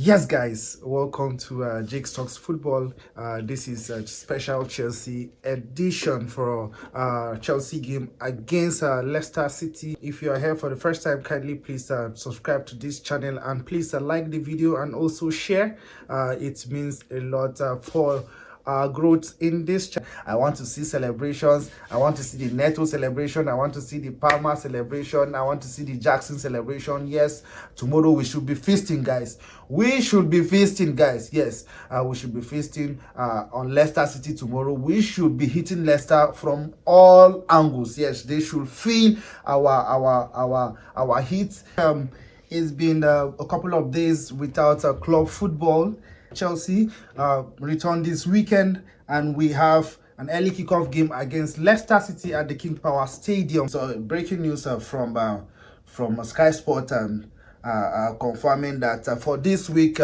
Yes, guys, welcome to Jake's Talks Football. This is a special Chelsea edition for Chelsea game against Leicester City. If you are here for the first time, kindly please subscribe to this channel and please like the video and also share. It means a lot for growth in this channel. I want to see celebrations. I want to see the Neto celebration. I want to see the Palmer celebration. I want to see the Jackson celebration. Yes, tomorrow we should be feasting, guys. We should be feasting, guys. Yes, we should be feasting on Leicester City tomorrow. We should be hitting Leicester from all angles. Yes, they should feel our hits. It's been a couple of days without club football. Chelsea return this weekend, and we have an early kickoff game against Leicester City at the King Power Stadium. So, breaking news from Sky Sport confirming that for this week,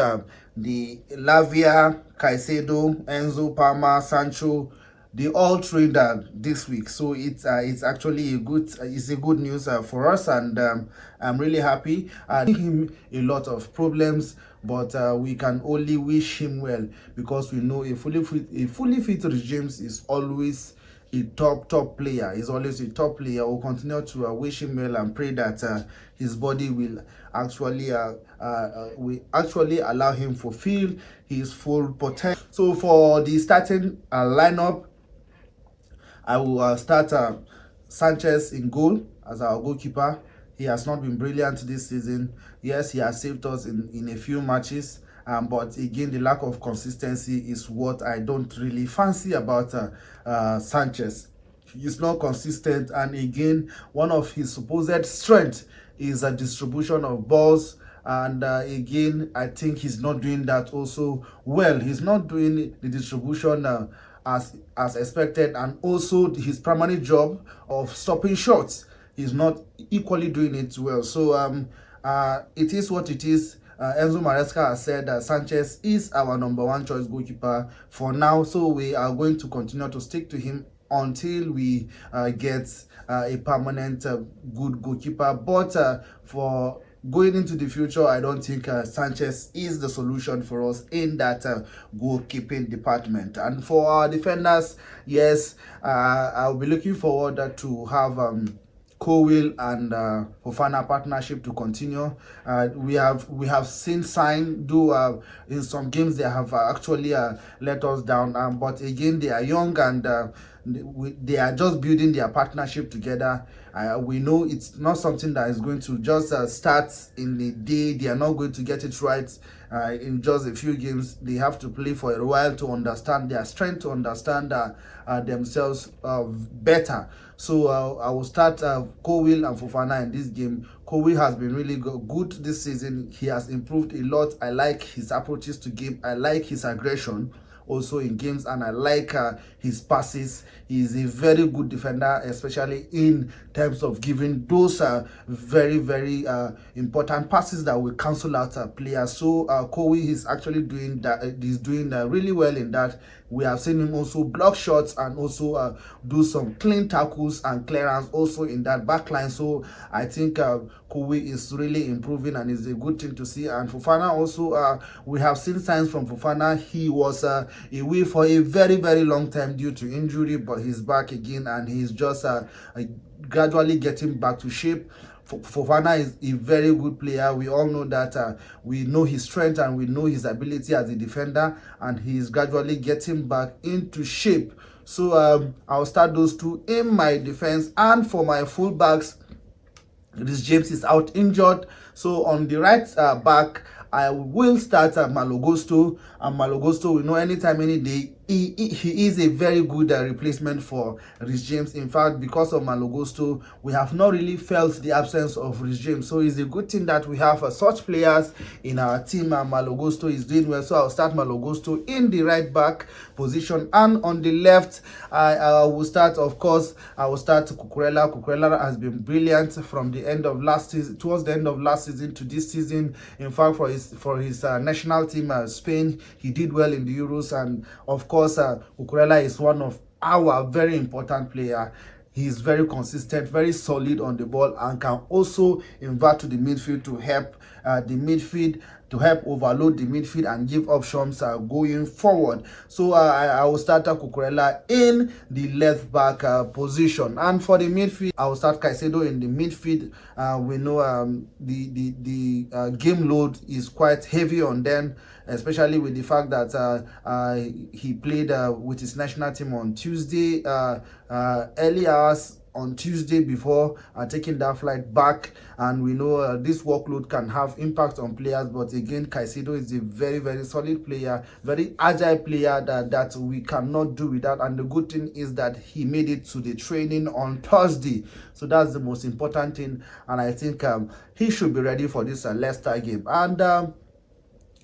the Lavia, Caicedo, Enzo, Palmer, Sancho, they all trained this week, so it's actually a good news for us, and I'm really happy. Him a lot of problems, but we can only wish him well, because we know a fully fit James is always a top player. He's always a top player. We'll continue to wish him well and pray that his body will actually allow him fulfill his full potential. So for the starting lineup, I will start Sanchez in goal as our goalkeeper. He has not been brilliant this season. Yes, he has saved us in a few matches, but again, the lack of consistency is what I don't really fancy about Sanchez. He's not consistent, and again, one of his supposed strengths is a distribution of balls. And again, I think he's not doing that also well. He's not doing the distribution as expected, and also his primary job of stopping shots, he's not equally doing it well. So it is what it is. Enzo Maresca has said that Sanchez is our #1 choice goalkeeper for now, so we are going to continue to stick to him until we get a permanent good goalkeeper. But for going into the future, I don't think Sanchez is the solution for us in that goalkeeping department. And for our defenders, yes, I'll be looking forward to have Cowell and Fofana partnership to continue. We have seen sign do in some games they have actually let us down, but again, they are young, and they are just building their partnership together. We know it's not something that is going to just start in the day. They are not going to get it right in just a few games. They have to play for a while to understand their strength, to understand themselves better. So I will start Cowell and Fofana in this game. Cowell has been really good this season. He has improved a lot. I like his approaches to game. I like his aggression also in games, and I like his passes. He's a very good defender, especially in terms of giving those very important passes that will cancel out players. So Cowell is actually doing that. He's doing really well in that. We have seen him also block shots and also do some clean tackles and clearance also in that back line. So I think Cowell is really improving, and it's a good thing to see. And Fofana also, we have seen signs from Fofana. He was away for a very long time due to injury, but he's back again, and he's just gradually getting back to shape. Fofana is a very good player. We all know that. We know his strength and we know his ability as a defender, and he's gradually getting back into shape. So I'll start those two in my defense. And for my fullbacks, this James is out injured, so on the right back, I will start Malo Gusto. And Malo Gusto, we know anytime, any day, he is a very good replacement for Rhys James. In fact, because of Malo Gusto, we have not really felt the absence of Rhys James. So it's a good thing that we have such players in our team. Malo Gusto is doing well, so I'll start Malo Gusto in the right back position. And on the left, I will start, of course, I will start Cucurella. Cucurella has been brilliant from the end of last season, towards the end of last season to this season. In fact, for his national team, Spain, he did well in the Euros. And of course, Cucurella is one of our very important player. He's very consistent, very solid on the ball, and can also invert to the midfield to help the midfield to help overload the midfield and give options going forward. So I will start Cucurella in the left back position, and for the midfield I will start Caicedo in the midfield. We know the game load is quite heavy on them, especially with the fact that he played with his national team on Tuesday, early hours on Tuesday before taking that flight back, and we know this workload can have impact on players. But again, Caicedo is a very, very solid player, very agile player that we cannot do without. And the good thing is that he made it to the training on Thursday, so that's the most important thing. And I think he should be ready for this Leicester game. And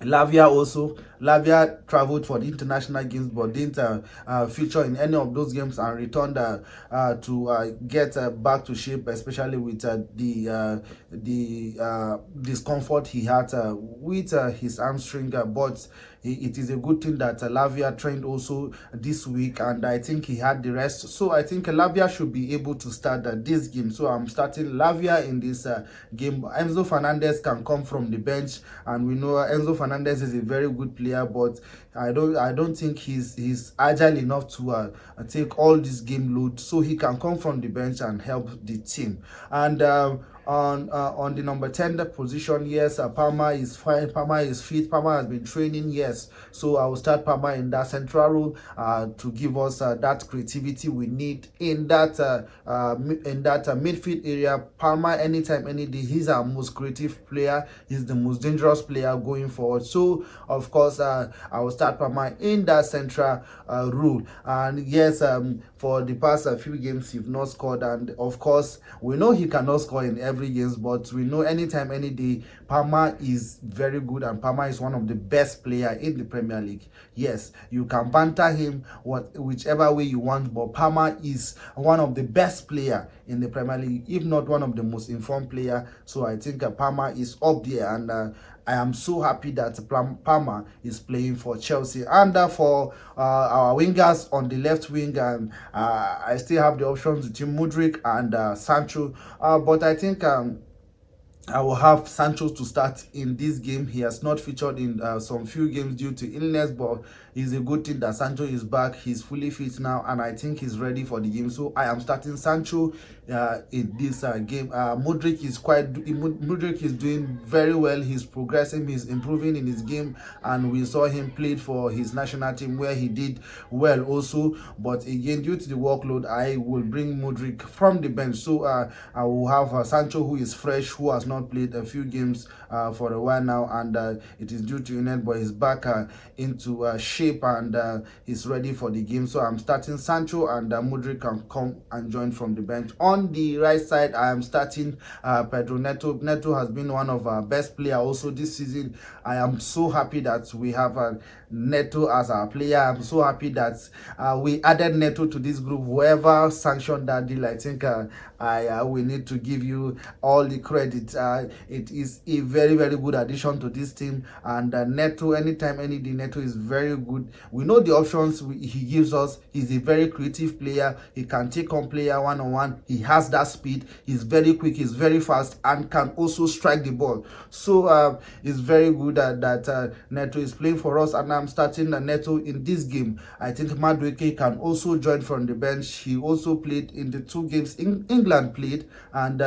Lavia traveled for the international games but didn't feature in any of those games, and returned to get back to shape, especially with the discomfort he had with his hamstring. But it is a good thing that Lavia trained also this week, and I think he had the rest. So I think Lavia should be able to start this game. So I'm starting Lavia in this game. Enzo Fernandez can come from the bench, and we know Enzo Fernandez is a very good player, but I don't think he's agile enough to take all this game load, so he can come from the bench and help the team. And on the number 10 position, yes, Palmer is fine, Palmer is fit, Palmer has been training, yes, so I will start Palmer in that central role to give us that creativity we need in that midfield area. Palmer, anytime, any day, he's our most creative player, he's the most dangerous player going forward. So of course I will start Palmer in that central role. And yes, for the past few games he's not scored, and of course we know he cannot score in every game, but we know anytime, any day, Palmer is very good, and Palmer is one of the best player in the Premier League. Yes, you can banter him whichever way you want, but Palmer is one of the best player in the Premier League, if not one of the most informed player. So I think Palmer is up there, and I am so happy that Palmer is playing for Chelsea. And for our wingers on the left wing, I still have the options between Mudryk and Sancho, but I think I will have Sancho to start in this game. He has not featured in some few games due to illness, but it's a good thing that Sancho is back. He's fully fit now, and I think he's ready for the game. So I am starting Sancho in this game. Mudryk is doing very well. He's progressing. He's improving in his game, and we saw him played for his national team where he did well also. But again, due to the workload, I will bring Mudryk from the bench. So I will have Sancho, who is fresh, who has not played a few games for a while now, and it is due to illness, but he's back into shape, and he's ready for the game. So I'm starting Sancho, and Mudryk can come and join from the bench. On the right side, I am starting Pedro Neto. Neto has been one of our best players also this season. I am so happy that we have Neto as our player. I'm so happy that we added Neto to this group. Whoever sanctioned that deal, I think we need to give you all the credit. It is a very, very good addition to this team, and Neto, anytime, any day, Neto is very good. We know the options he gives us. He's a very creative player. He can take on player one-on-one. He has that speed. He's very quick. He's very fast, and can also strike the ball. So it's very good that Neto is playing for us, and I'm starting Neto in this game. I think Madueke can also join from the bench. He also played in the 2 games England played, and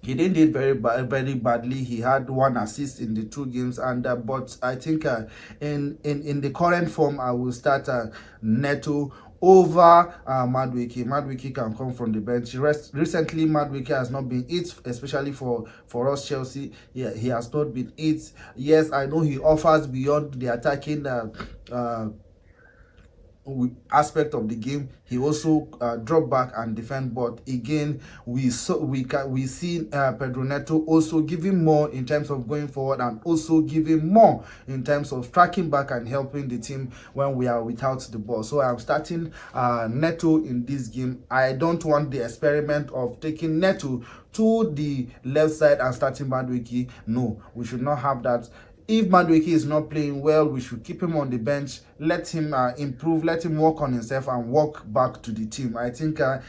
he didn't do very badly. He had 1 assist in the 2 games, and but I think in the current form, I will start Neto over Madueke. Madueke can come from the bench. Recently, Madueke has not been it, especially for us Chelsea. Yeah, he has not been it. Yes, I know he offers beyond the attacking aspect of the game. He also drop back and defend, but again we see Pedro Neto also giving more in terms of going forward, and also giving more in terms of tracking back and helping the team when we are without the ball. So I'm starting Neto in this game. I don't want the experiment of taking Neto to the left side and starting Madueke. No, we should not have that. if Madueke is not playing well, we should keep him on the bench, let him improve, let him work on himself and walk back to the team. I think a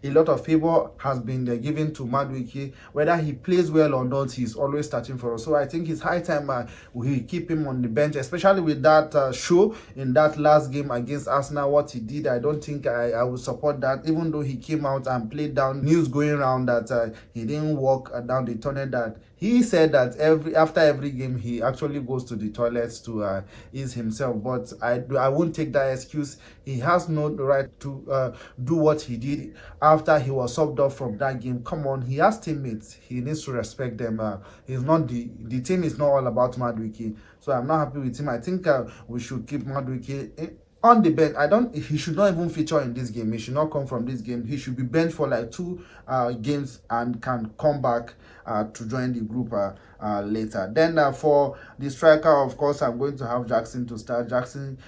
lot of favor has been given to Madueke. Whether he plays well or not, he's always starting for us. So I think it's high time we keep him on the bench, especially with that show in that last game against Arsenal. What he did, I don't think I would support that, even though he came out and played down. News going around that he didn't walk down the tunnel, that he said that after every game he actually goes to the toilets to ease himself. But I won't take that excuse. He has no right to do what he did after he was subbed off from that game. Come on, he has teammates, he needs to respect them. He's not the team is not all about Madueke, so I'm not happy with him. I think we should keep Madueke on the bench. He should not even feature in this game. He should not come from this game. He should be benched for like 2 games and can come back to join the group later. Then for the striker, of course, I'm going to have Jackson to start. Jackson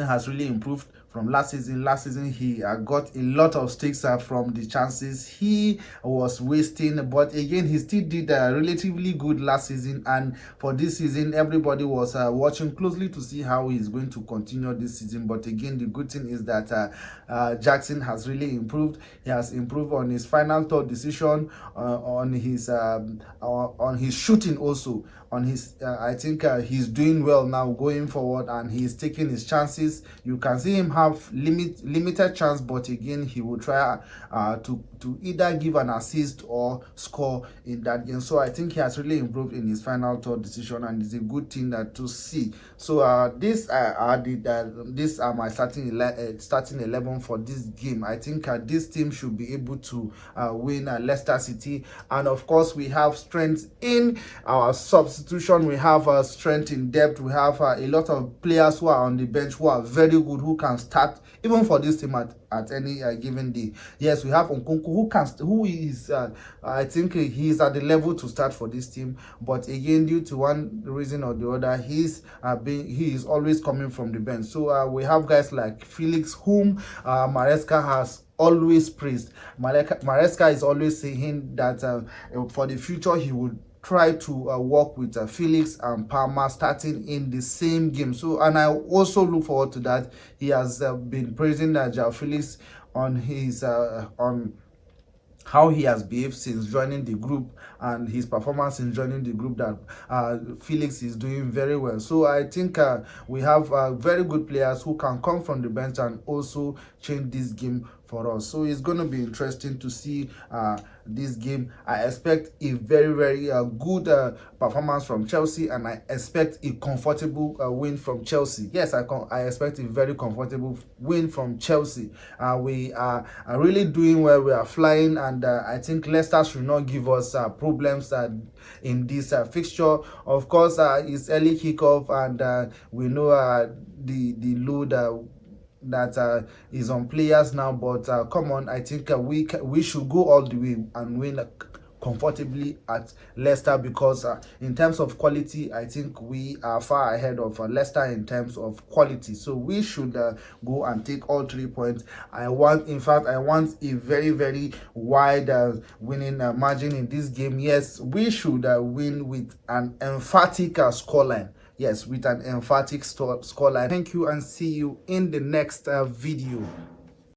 has really improved from last season. Last season, he got a lot of stakes from the chances he was wasting. But again, he still did relatively good last season. And for this season, everybody was watching closely to see how he's going to continue this season. But again, the good thing is that Jackson has really improved. He has improved on his final third decision, on his shooting also. On his, I think he's doing well now going forward, and he's taking his chances. You can see him have limited chance, but again, he will try to either give an assist or score in that game. So I think he has really improved in his final third decision, and it's a good thing to see. So these are my starting 11 for this game. I think this team should be able to win Leicester City, and of course we have strength in our substitution. We have strength in depth. We have a lot of players who are on the bench who are very good, who can start even for this team at any given day. Yes, we have Nkunku who is I think he is at the level to start for this team, but again, due to one reason or the other, he is always coming from the bench. So we have guys like Felix, whom Maresca has always praised. Maresca is always saying that for the future he would try to work with Felix and Palmer starting in the same game. So, and I also look forward to that. He has been praising João Felix on his on how he has behaved since joining the group, and his performance in joining the group, that Felix is doing very well. So I think we have very good players who can come from the bench and also change this game for us. So it's going to be interesting to see this game. I expect a very, very good performance from Chelsea, and I expect a comfortable win from Chelsea. Yes, I expect a very comfortable win from Chelsea. We are really doing well. We are flying, and I think Leicester should not give us problems in this fixture. Of course, it's early kickoff, and we know the load that is on players now, but come on, I think we should go all the way and win comfortably at Leicester, because in terms of quality, I think we are far ahead of Leicester in terms of quality. So we should go and take all 3 points. I want a very, very wide winning margin in this game. Yes, we should win with an emphatic scoreline. Yes, with an emphatic scoreline. Thank you, and see you in the next video.